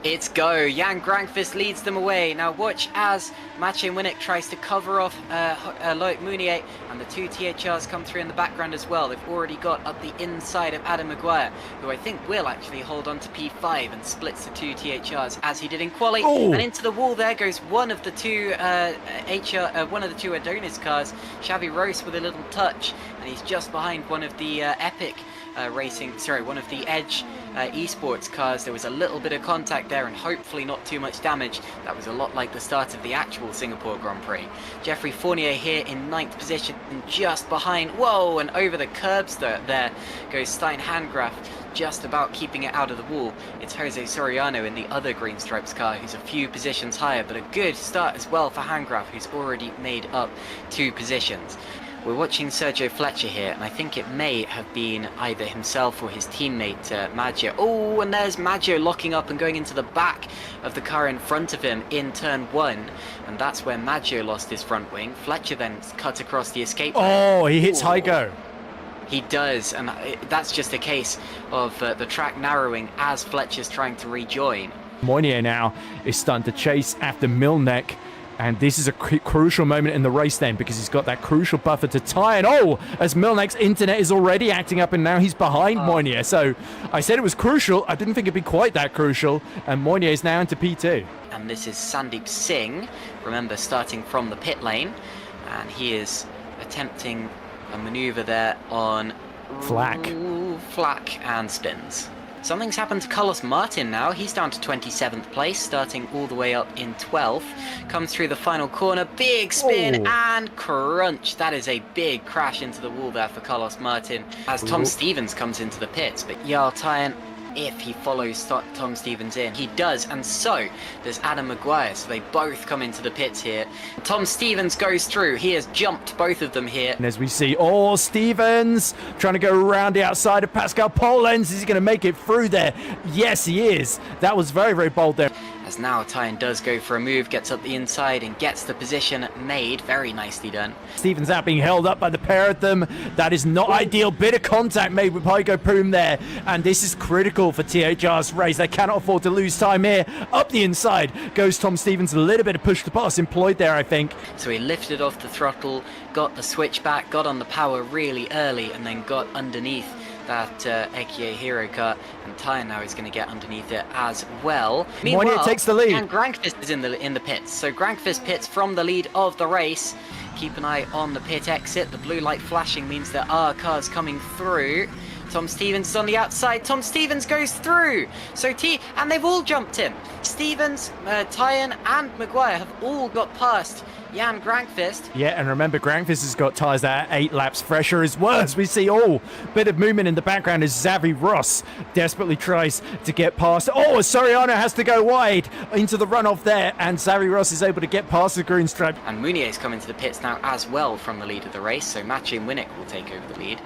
It's go. Jan Grankvist leads them away. Now watch as Mathieu Winnick tries to cover off Loic Mounier, and the two THRs come through in the background as well. They've already got up the inside of Adam Maguire, who I think will actually hold on to P5 and splits the two THRs as he did in quali. Ooh. And into the wall there goes one of the two Adonis cars, Xavi Rose, with a little touch, and he's just behind one of the Epic one of the Edge esports cars. There was a little bit of contact there and hopefully not too much damage. That was a lot like the start of the actual Singapore Grand Prix. Jeffrey Fournier here in 9th position and just behind, whoa, and over the curbs there goes Stein Handgraf, just about keeping it out of the wall. It's Jose Soriano in the other Green Stripes car, who's a few positions higher, but a good start as well for Handgraf, who's already made up 2 positions. We're watching Sergio Fletcher here, and I think it may have been either himself or his teammate Maggio. Oh, and there's Maggio locking up and going into the back of the car in front of him in turn 1, and that's where Maggio lost his front wing. Fletcher then cut across the escape. Oh, he hits Hygo. He does, and that's just a case of the track narrowing as Fletcher's trying to rejoin. Mounier now is starting to chase after Milnek. And this is a crucial moment in the race then, because he's got that crucial buffer to tie. And oh, as Milnek's internet is already acting up, and now he's behind Mounier. So I said it was crucial. I didn't think it'd be quite that crucial. And Mounier is now into P2. And this is Sandeep Singh, remember, starting from the pit lane. And he is attempting a maneuver there on Flak and spins. Something's happened to Carlos Martin now. He's down to 27th place, starting all the way up in 12th. Comes through the final corner, big spin and crunch. That is a big crash into the wall there for Carlos Martin as Tom Stevens comes into the pits. But Jarl Tyen, if he follows Tom Stevens in, he does, and so does Adam Maguire. So they both come into the pits here. Tom Stevens goes through. He has jumped both of them here. And as we see, Stevens trying to go around the outside of Pascal Polens. Is he going to make it through there? Yes, he is. That was very, very bold there. As now Tyen does go for a move, gets up the inside and gets the position made. Very nicely done. Stevens out being held up by the pair of them. That is not ideal. Bit of contact made with Hygo Poom there. And this is critical for THR's race. They cannot afford to lose time here. Up the inside goes Tom Stevens. A little bit of push to pass employed there, I think. So he lifted off the throttle, got the switch back, got on the power really early, and then got underneath that Ekie Hero car, and Tyen now is going to get underneath it as well. Meanwhile, takes the lead. And Grankvist is in the pits. So Grankvist pits from the lead of the race. Keep an eye on the pit exit. The blue light flashing means there are cars coming through. Tom Stevens is on the outside. Tom Stevens goes through. And they've all jumped him. Stevens, Tyen and Maguire have all got past Jan Grankvist. Yeah, and remember, Grankvist has got tyres that are 8 laps fresher as well. As we see, bit of movement in the background as Xavi Ross desperately tries to get past. Soriano has to go wide into the runoff there, and Xavi Ross is able to get past the green stripe. And Mounier's coming to the pits now as well from the lead of the race, so Mathieu Winnick will take over the lead.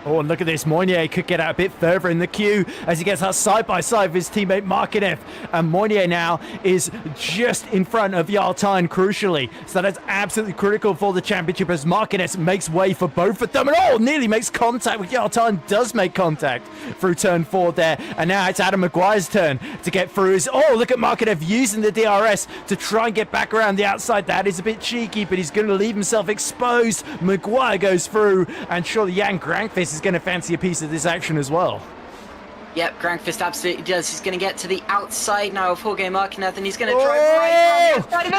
And look at this. Mounier could get out a bit further in the queue as he gets out side by side with his teammate Markinev. And Mounier now is just in front of Jarl Tyen, crucially. So that's absolutely critical for the championship as Markinev makes way for both of them. And nearly makes contact with Jarl Tyen. Does make contact through turn 4 there. And now it's Adam Maguire's turn to get through. Look at Markinev using the DRS to try and get back around the outside. That is a bit cheeky, but he's going to leave himself exposed. Maguire goes through, and surely Jan Grankvist is going to fancy a piece of this action as well. Yep, Grankvist absolutely does. He's going to get to the outside now of Jorge Marquez, and he's going to drive right on the outside of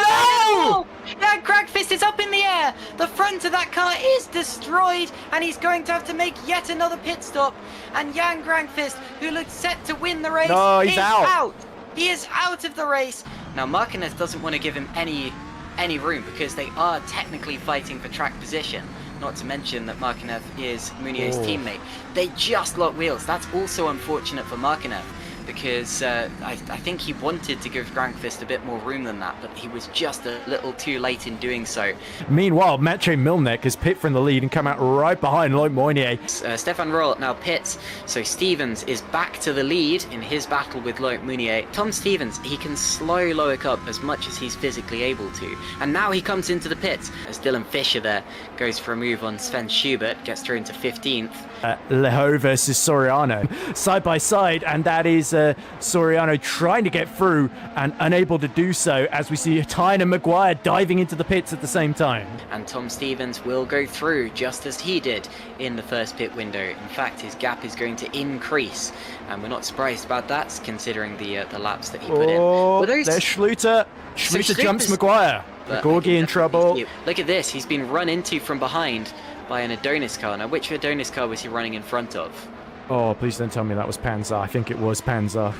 it. Yeah, Grankvist is up in the air. The front of that car is destroyed, and he's going to have to make yet another pit stop. And Jan Grankvist, who looked set to win the race, is out. He is out of the race. Now, Marquez doesn't want to give him any room because they are technically fighting for track position. Not to mention that Markinev is Mounier's teammate. They just lock wheels. That's also unfortunate for Markinev because I think he wanted to give Grankvist a bit more room than that, but he was just a little too late in doing so. Meanwhile, Mathieu Milnek has pit from the lead and come out right behind Loic Mounier. Stefan Roll now pits, so Stevens is back to the lead in his battle with Loic Mounier. Tom Stevens, he can slow Loic up as much as he's physically able to, and now he comes into the pits as Dylan Fisher there goes for a move on Sven Schubert, gets through into 15th. Leho versus Soriano side by side, and that is Soriano trying to get through and unable to do so, as we see Tyne and Maguire diving into the pits at the same time. And Tom Stevens will go through just as he did in the first pit window. In fact, his gap is going to increase, and we're not surprised about that considering the laps that he put in. Oh, there's Schluter. Schluter jumps Maguire. Gorgie in trouble. Look at this. He's been run into from behind by an Adonis car. Now, which Adonis car was he running in front of? Oh, please don't tell me that was Panzer. I think it was Panzer.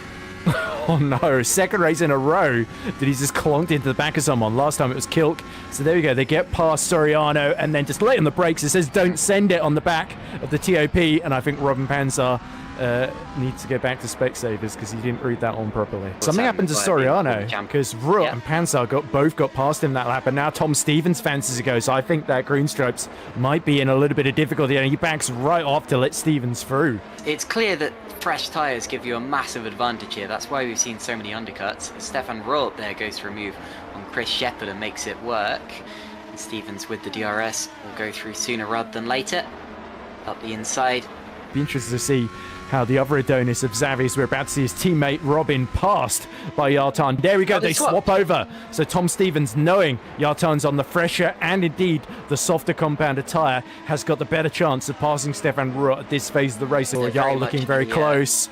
Oh no, second race in a row that he's just clonked into the back of someone. Last time it was Kilk. So there we go. They get past Soriano and then just late on the brakes. It says don't send it on the back of the TOP. And I think Robin Panzer needs to go back to Specsavers because he didn't read that on properly. Something happened to Soriano because Rutt and Panzer both got past him that lap, and now Tom Stevens fancies to go. So I think that Green Stripes might be in a little bit of difficulty, and he backs right off to let Stevens through. It's clear that fresh tyres give you a massive advantage here. That's why we've seen so many undercuts. Stefan Rutt there goes to remove on Chris Shepherd and makes it work. And Stevens with the DRS will go through sooner rather than later. Up the inside. Be interested to see how the other Adonis of Xavier's, we're about to see his teammate Robin passed by Yartan. There we go, they swap over. So Tom Stevens, knowing Yartan's on the fresher and indeed the softer compounded tyre, has got the better chance of passing Stefan Rutt at this phase of the race. Yarl looking very close.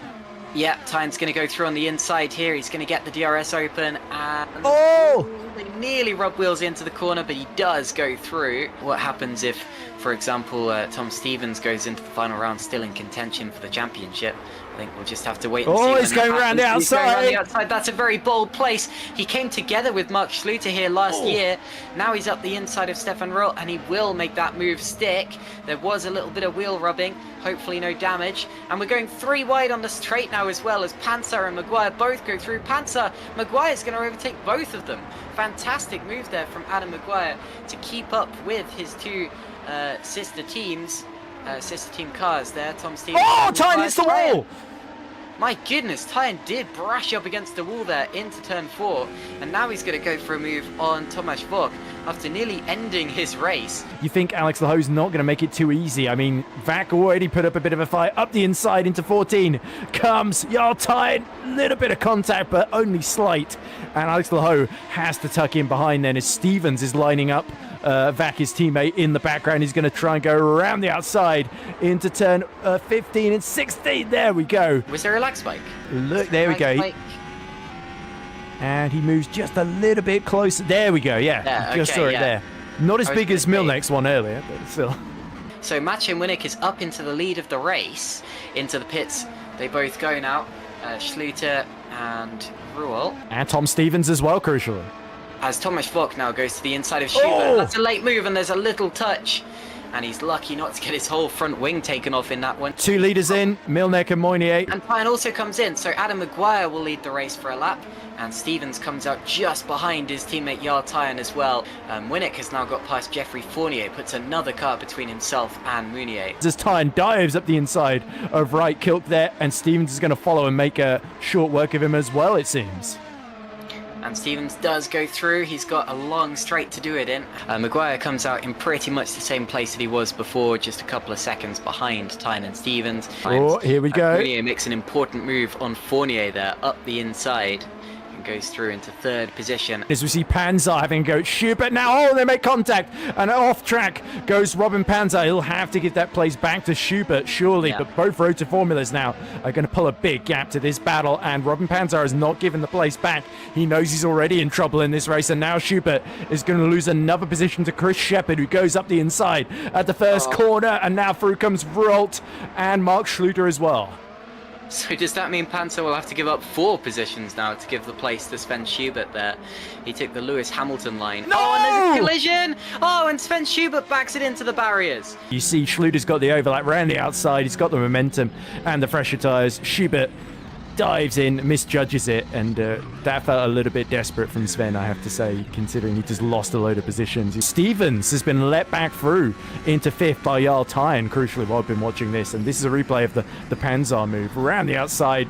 Yeah, Tyne's going to go through on the inside here. He's going to get the DRS open and... Oh! They nearly rub wheels into the corner, but he does go through. What happens if, for example, Tom Stevens goes into the final round still in contention for the championship? I think we'll just have to wait and see. Oh, he's going around the outside. That's a very bold place. He came together with Mark Schluter here last year. Now he's up the inside of Stefan Rutt, and he will make that move stick. There was a little bit of wheel rubbing. Hopefully no damage. And we're going 3 wide on the straight now as well, as Panzer and Maguire both go through. Maguire's going to overtake both of them. Fantastic move there from Adam Maguire to keep up with his two sister team cars there. Tom Stevens. Oh, Tyne hits the wall! My goodness, Tyne did brush up against the wall there into turn 4, and now he's going to go for a move on Tomasz Vok after nearly ending his race. You think Alex Lahoe's not going to make it too easy? I mean, Vak already put up a bit of a fight. Up the inside into 14 comes Jarl Tyne. Little bit of contact, but only slight. And Alex Lahoe has to tuck in behind then as Stevens is lining up Vak, his teammate, in the background. He's going to try and go around the outside into turn 15 and 16. There we go. Was there a lag spike? Look, there we go. And he moves just a little bit closer. There we go, yeah. Just saw it there. Not as big as Milneck's one earlier, but still. So Maciej Winnick is up into the lead of the race, into the pits. They both go now. Schluter and Ruhl. And Tom Stevens as well, crucially. As Tomasz Vok now goes to the inside of Schubert. Oh! That's a late move, and there's a little touch. And he's lucky not to get his whole front wing taken off in that one. 2 leaders in, Milneck and Moynier. And Tyne also comes in, so Adam Maguire will lead the race for a lap. And Stevens comes out just behind his teammate Jarl Tyne as well. Winnick has now got past Jeffrey Fournier, puts another car between himself and Mounier. As Tyne dives up the inside of right Kilk there, and Stevens is going to follow and make a short work of him as well, it seems. And Stevens does go through. He's got a long straight to do it in. Maguire comes out in pretty much the same place that he was before, just a couple of seconds behind Tyne and Stevens. Oh, here we go. Fournier makes an important move on Fournier there, up the inside. Goes through into 3rd position. As we see Panzer having a go at Schubert now. Oh, they make contact. And off track goes Robin Panzer. He'll have to give that place back to Schubert, surely. Yeah. But both Rotor Formulas now are going to pull a big gap to this battle. And Robin Panzer has not given the place back. He knows he's already in trouble in this race. And now Schubert is going to lose another position to Chris Shepherd, who goes up the inside at the first corner. And now through comes Vrult and Mark Schluter as well. So does that mean Panzer will have to give up 4 positions now to give the place to Sven Schubert there? He took the Lewis Hamilton line. No! Oh, and there's a collision! Oh, and Sven Schubert backs it into the barriers. You see Schluter's got the overlap around the outside. He's got the momentum and the fresher tyres. Schubert dives in, misjudges it, and that felt a little bit desperate from Sven, I have to say, considering he just lost a load of positions. Stevens has been let back through into 5th by Jarl Tyne, crucially, while I've been watching this, and this is a replay of the Panzer move. Around the outside,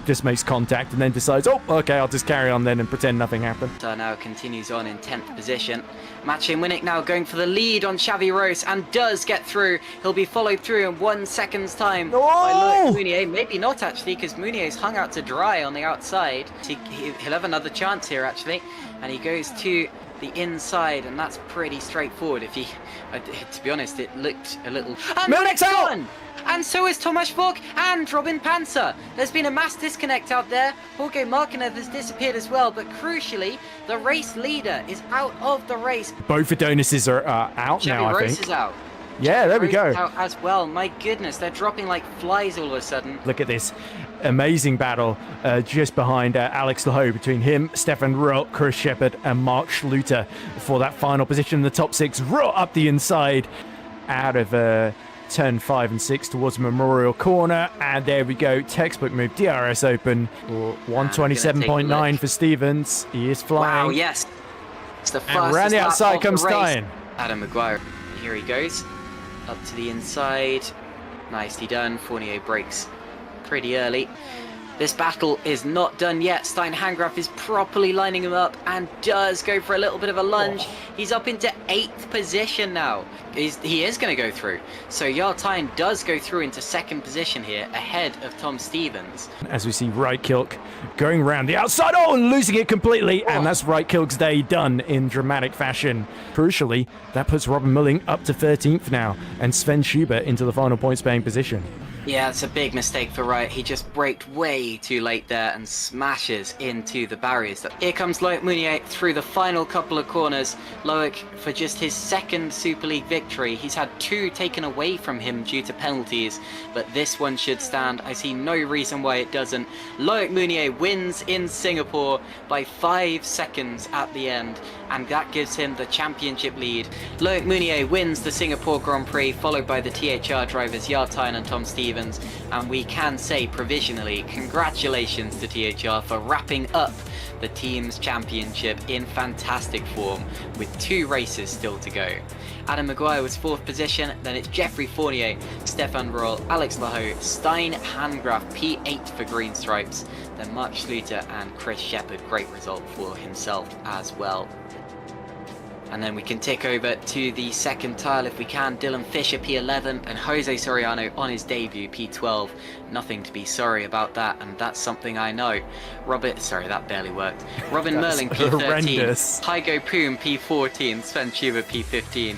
just makes contact and then decides, oh, okay, I'll just carry on then and pretend nothing happened. So now continues on in 10th position. Maciej Winnick now going for the lead on Xavi Rose and does get through. He'll be followed through in 1 second's time by Loic Mounier. Maybe not, actually, because Mounier's hung out to dry on the outside. He'll have another chance here, actually. And he goes to the inside, and that's pretty straightforward. If he, to be honest, it looked a little... And Milnick's out! And so is Tomasz Vok and Robin Panzer. There's been a mass disconnect out there. Jorge Marquez has disappeared as well, but crucially, the race leader is out of the race. Both Adonises are out Chevy now, I Rose think. is out. Yeah, there we Rose go. is out as well. My goodness, they're dropping like flies all of a sudden. Look at this amazing battle just behind Alex Laho between him, Stefan Rott, Chris Shepherd, and Mark Schluter for that final position in the top 6. Rott up the inside out of turn 5 and 6 towards Memorial Corner, and there we go. Textbook move. DRS open. 127.9 for Stevens. He is flying. Wow, yes. It's the fastest And around the lap outside of comes the race. Stein. Adam Maguire. Here he goes. Up to the inside. Nicely done. Fournier breaks pretty early. This battle is not done yet. Stein-Hangraf is properly lining him up and does go for a little bit of a lunge. He's up into 8th position now. He is going to go through. So Yartine does go through into 2nd position here, ahead of Tom Stevens. As we see Reitkilk going round the outside, and losing it completely, and that's Reitkilk's day done in dramatic fashion. Crucially, that puts Robin Mulling up to 13th now, and Sven Schubert into the final points-paying position. Yeah, it's a big mistake for Wright. He just braked way too late there and smashes into the barriers. Here comes Loic Mounier through the final couple of corners. Loic, for just his 2nd Super League victory, he's had 2 taken away from him due to penalties, but this one should stand. I see no reason why it doesn't. Loic Mounier wins in Singapore by 5 seconds at the end, and that gives him the championship lead. Loic Mounier wins the Singapore Grand Prix, followed by the THR drivers Yartine and Tom Stevens, and we can say provisionally congratulations to THR for wrapping up the team's championship in fantastic form with 2 races still to go. Adam Maguire was 4th position, then it's Jeffrey Fournier, Stefan Roll, Alex Laho, Stein-Hangraf P8 for Green Stripes, then Mark Schluter and Chris Shepherd. Great result for himself as well. And then we can tick over to the 2nd tile if we can. Dylan Fisher P11 and Jose Soriano on his debut P12. Nothing to be sorry about that, and that's something I know. Sorry, that barely worked. Robin Merling P13, horrendous. Hygo Poom P14, Sven Schubert P15,